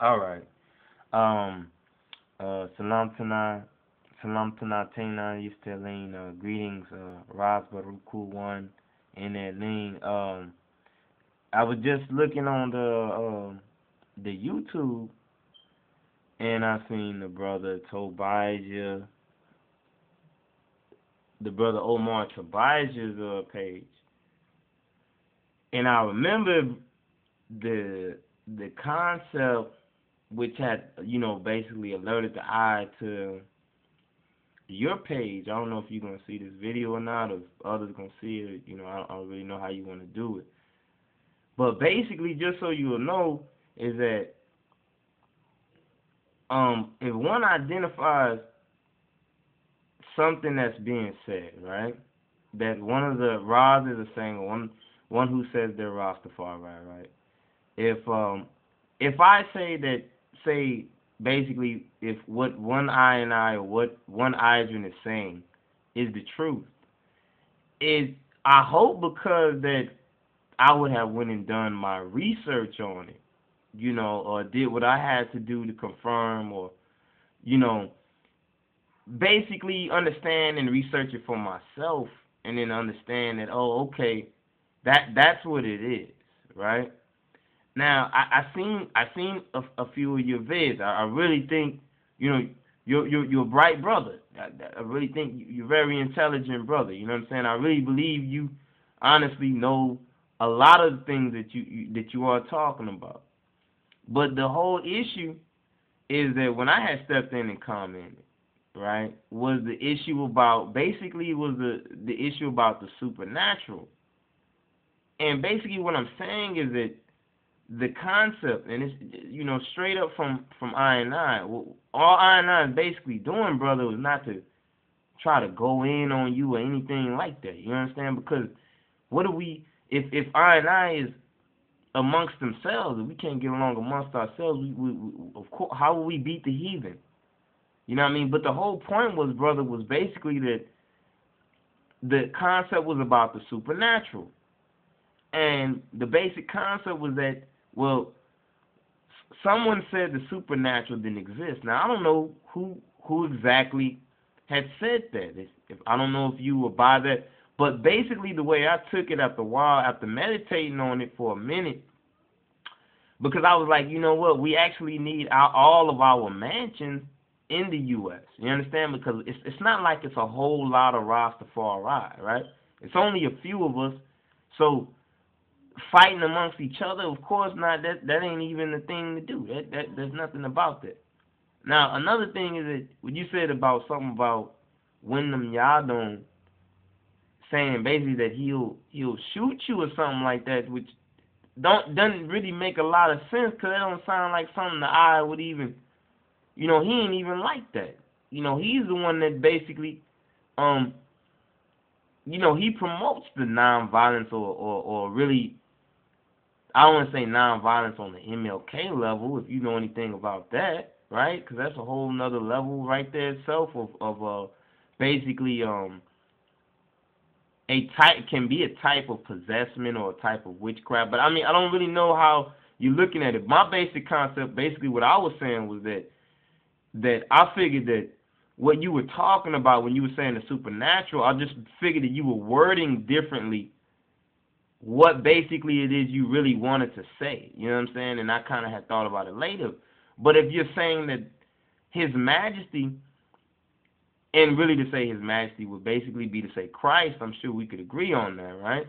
All right. Um. Salam Tana Tena Yistelin. Greetings. Raz Beruku one in that lane. I was just looking on the YouTube, and I seen the brother Tobijah, the brother Omar Tobijah's page, and I remember the the concept which had basically alerted the eye to your page. I don't know if you're gonna see this video or not, or if others gonna see it. I don't really know how you want to do it. But basically, just so you'll know, is that if one identifies something that's being said, right, that one of the Razes are saying, or one who says they're Rastafari, right? If I say that, say basically, if what one I or what one Idrin is saying is the truth, is I hope because that I would have went and done my research on it, or did what I had to do to confirm, or you know, basically understand and research it for myself, and then understand that, oh, okay, that's what it is, right? Now, I seen a few of your vids. I really think, you're a bright brother. I really think you're a very intelligent brother. You know what I'm saying? I really believe you honestly know a lot of the things that you are talking about. But the whole issue is that when I had stepped in and commented, right, was the issue about, basically it was the issue about the supernatural. And basically what I'm saying is that the concept, and it's straight up from I and I. All I and I is basically doing, brother, was not to try to go in on you or anything like that. You understand? Because what do we, if I and I is amongst themselves, if we can't get along amongst ourselves, we of course, how will we beat the heathen? You know what I mean? But the whole point was, brother, was basically that the concept was about the supernatural. And the basic concept was that, well, someone said the supernatural didn't exist. Now, I don't know who exactly had said that. If I don't know if you were by that, but basically the way I took it after a while, after meditating on it for a minute, because I was like, you know what, we actually need all of our mansions in the U.S. You understand? Because it's not like it's a whole lot of Rastafari, right? It's only a few of us, so fighting amongst each other, of course not. That ain't even the thing to do. There's nothing about that. Now another thing is that what you said about something about Wyndham Yadon saying basically that he'll shoot you or something like that, which doesn't really make a lot of sense, because that don't sound like something the I would even, he ain't even like that. He's the one that basically he promotes the nonviolence, or really, I don't want to say nonviolence on the MLK level, if you know anything about that, right? Because that's a whole nother level right there itself of basically a type, can be a type of possessment or a type of witchcraft. But I mean, I don't really know how you're looking at it. My basic concept, basically what I was saying was that I figured that what you were talking about when you were saying the supernatural, I just figured that you were wording differently what basically it is you really wanted to say. You know what I'm saying? And I kind of had thought about it later. But if you're saying that His Majesty, and really to say His Majesty would basically be to say Christ, I'm sure we could agree on that, right?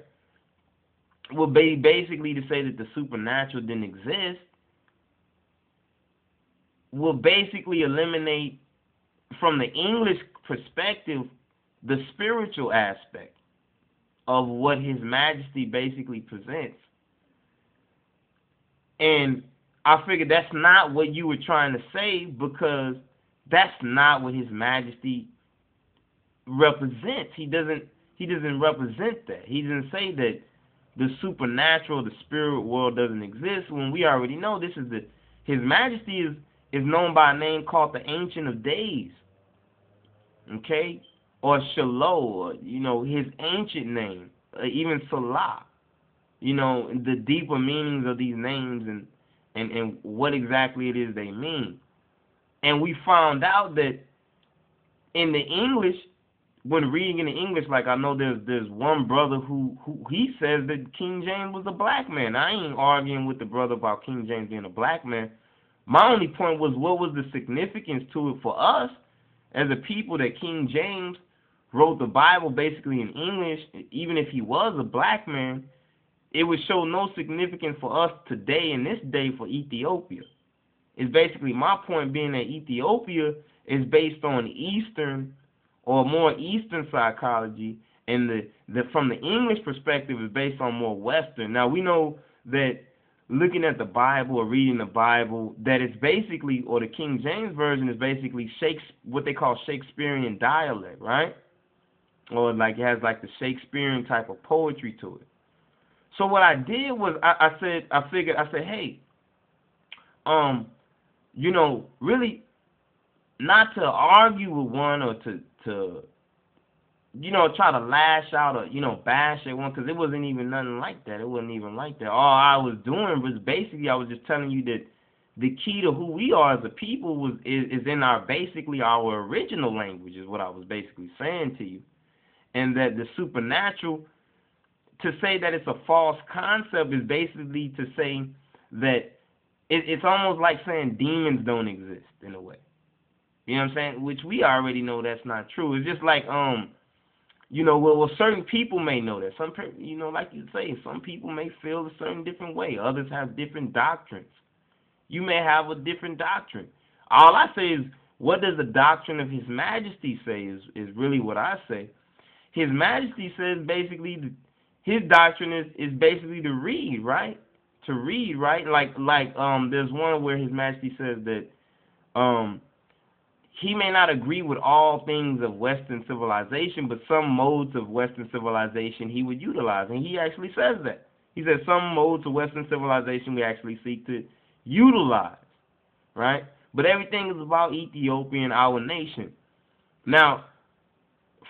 Would be basically to say that the supernatural didn't exist, will basically eliminate, from the English perspective, the spiritual aspect of what His Majesty basically presents. And I figured that's not what you were trying to say, because that's not what His Majesty represents. He doesn't represent that. He doesn't say that the supernatural, the spirit world doesn't exist, when we already know this is His Majesty is known by a name called the Ancient of Days. Okay? Or Shiloh, or, his ancient name, even Salah. The deeper meanings of these names, and what exactly it is they mean. And we found out that in the English, when reading in the English, like I know there's one brother who he says that King James was a black man. I ain't arguing with the brother about King James being a black man. My only point was, what was the significance to it for us as a people that King James wrote the Bible basically in English, even if he was a black man, it would show no significance for us today in this day for Ethiopia. It's basically my point being that Ethiopia is based on Eastern or more Eastern psychology, and the from the English perspective is based on more Western. Now we know that looking at the Bible or reading the Bible, that it's basically, or the King James Version is basically what they call Shakespearean dialect, right? Or like it has like the Shakespearean type of poetry to it. So what I did was I said, hey, you know, really not to argue with one or to you know, try to lash out or, you know, bash at one, because it wasn't even nothing like that. It wasn't even like that. All I was doing was basically I was just telling you that the key to who we are as a people is in our original language, is what I was basically saying to you. And that the supernatural, to say that it's a false concept is basically to say that it's almost like saying demons don't exist in a way. You know what I'm saying? Which we already know that's not true. It's just like, you know, well, certain people may know that. Some, you know, like you say, some people may feel a certain different way. Others have different doctrines. You may have a different doctrine. All I say is, what does the doctrine of His Majesty say is really what I say. His Majesty says basically, his doctrine is basically to read, right? To read, right? Like there's one where His Majesty says that he may not agree with all things of Western civilization, but some modes of Western civilization he would utilize. And he actually says that. He says some modes of Western civilization we actually seek to utilize, right? But everything is about Ethiopia and our nation. Now,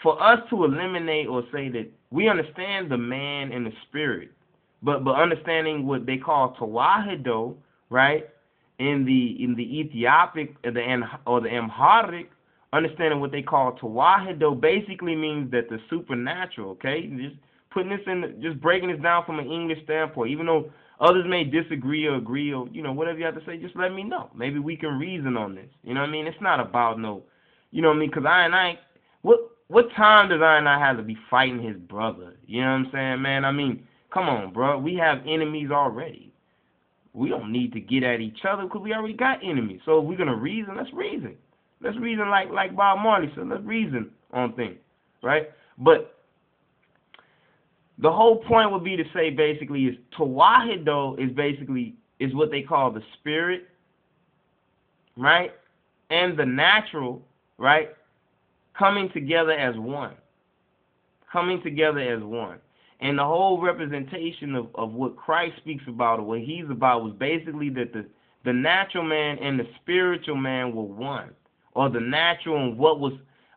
for us to eliminate or say that we understand the man and the spirit, but understanding what they call Tawahido, right? In the Ethiopic or the Amharic, understanding what they call Tawahido basically means that the supernatural, okay? Just putting this just breaking this down from an English standpoint, even though others may disagree or agree or, you know, whatever you have to say, just let me know. Maybe we can reason on this. You know what I mean? It's not about no, you know what I mean? Because what time does I have to be fighting his brother? You know what I'm saying, man? I mean, come on, bro. We have enemies already. We don't need to get at each other because we already got enemies. So if we're going to reason, let's reason. Let's reason like Bob Marley said. Let's reason on things, right? But the whole point would be to say basically is Tawahido is what they call the spirit, right? And the natural, right? Coming together as one. Coming together as one. And the whole representation of what Christ speaks about or what He's about was basically that the natural man and the spiritual man were one. Or the natural and what was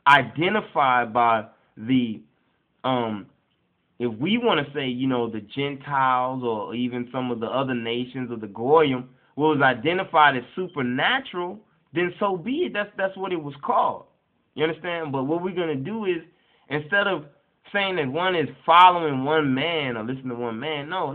identified by the, if we want to say, you know, the Gentiles or even some of the other nations of the Goyim, what was identified as supernatural, then so be it. That's what it was called. You understand? But what we're going to do is, instead of saying that one is following one man or listening to one man, no.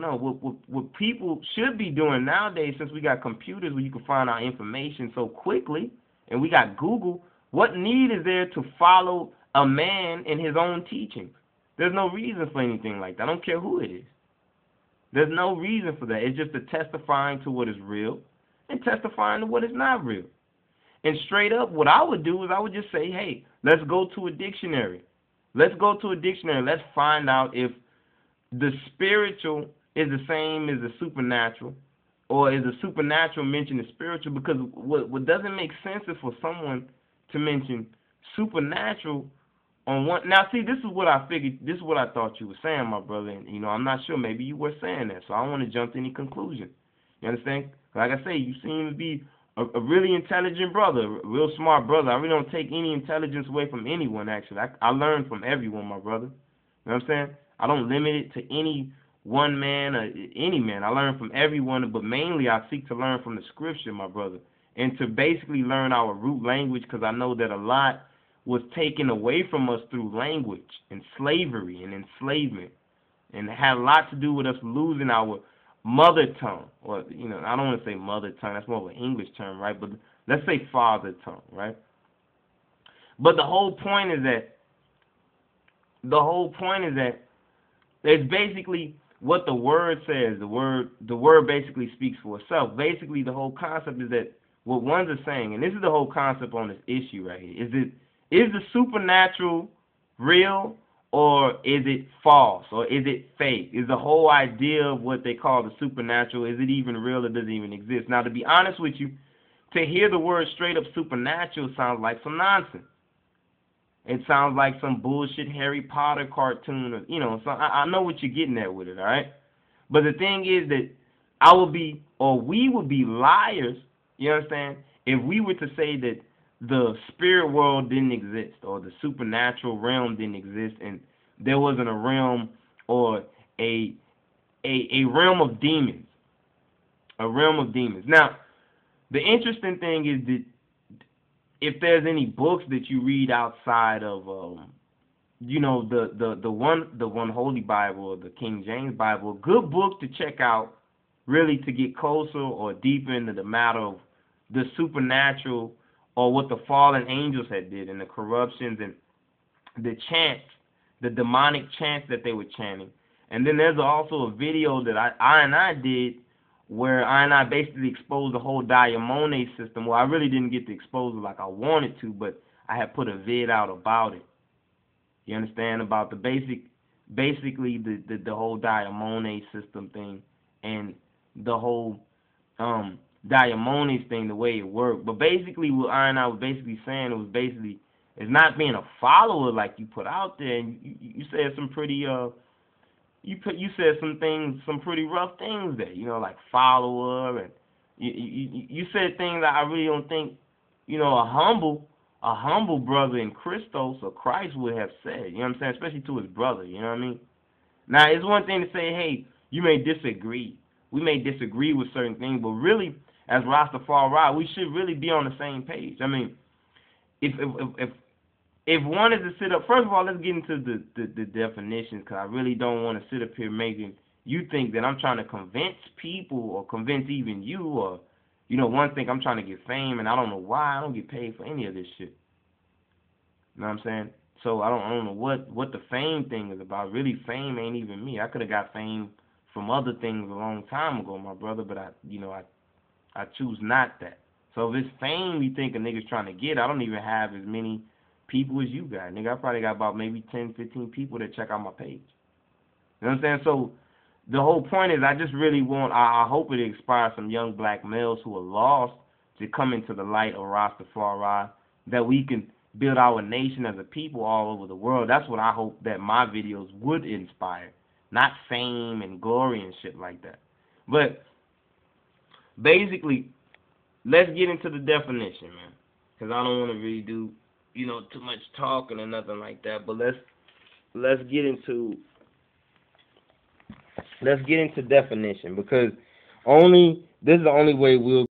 What people should be doing nowadays, since we got computers where you can find out information so quickly, and we got Google, what need is there to follow a man in his own teachings? There's no reason for anything like that. I don't care who it is. There's no reason for that. It's just a testifying to what is real and testifying to what is not real. And straight up, what I would do is I would just say, hey, let's go to a dictionary. Let's go to a dictionary. Let's find out if the spiritual is the same as the supernatural, or is the supernatural mentioned the spiritual? Because what doesn't make sense is for someone to mention supernatural on one. Now, see, this is what I figured. This is what I thought you were saying, my brother. And, you know, I'm not sure. Maybe you were saying that, so I don't want to jump to any conclusion. You understand? Like I say, you seem to be a really intelligent brother, a real smart brother. I really don't take any intelligence away from anyone, actually. I learn from everyone, my brother. You know what I'm saying? I don't limit it to any one man or any man. I learn from everyone, but mainly I seek to learn from the scripture, my brother, and to basically learn our root language, because I know that a lot was taken away from us through language and slavery and enslavement, and had a lot to do with us losing our mother tongue, or I don't want to say mother tongue. That's more of an English term, right? But let's say father tongue, right? But the whole point is that it's basically what the word says. The word basically speaks for itself. Basically, the whole concept is that what ones are saying, and this is the whole concept on this issue right here, is the supernatural real, or is it false, or is it fake? Is the whole idea of what they call the supernatural, is it even real, or does it even exist? Now, to be honest with you, to hear the word straight up supernatural sounds like some nonsense. It sounds like some bullshit Harry Potter cartoon, or so I know what you're getting at with it, all right? But the thing is that we would be liars, you understand, if we were to say that the spirit world didn't exist, or the supernatural realm didn't exist, and there wasn't a realm or a realm of demons, Now, the interesting thing is that if there's any books that you read outside of the one Holy Bible or the King James Bible, a good book to check out, really, to get closer or deeper into the matter of the supernatural, or what the fallen angels had did, and the corruptions and the chants, the demonic chants that they were chanting. And then there's also a video that I did, where I basically exposed the whole Diamone system. Well, I really didn't get to expose it like I wanted to, but I had put a vid out about it. You understand? About basically the whole Diamone system thing, and the whole Diamone's thing, the way it worked. But basically what I was basically saying, it's not being a follower like you put out there. And you said some pretty you said some pretty rough things there, like follower, and you said things that I really don't think, a humble brother in Christos or Christ would have said, you know what I'm saying, especially to his brother, you know what I mean? Now, it's one thing to say, hey, we may disagree with certain things, but really, as Rastafari, we should really be on the same page. I mean, if one is to sit up, first of all, let's get into the definitions, because I really don't want to sit up here making you think that I'm trying to convince people, or convince even you, or, one thing I'm trying to get fame, and I don't know why I don't get paid for any of this shit. You know what I'm saying? So I don't know what the fame thing is about. Really, fame ain't even me. I could have got fame from other things a long time ago, my brother, but I choose not that. So if it's fame you think a nigga's trying to get, I don't even have as many people as you got, nigga. I probably got about maybe 10, 15 people that check out my page. You know what I'm saying? So the whole point is, I just really I hope it inspires some young black males who are lost to come into the light of Rastafari, that we can build our nation as a people all over the world. That's what I hope that my videos would inspire, not fame and glory and shit like that. But basically, let's get into the definition, man, because I don't want to really do too much talking or nothing like that. But let's get into definition, because this is the only way we'll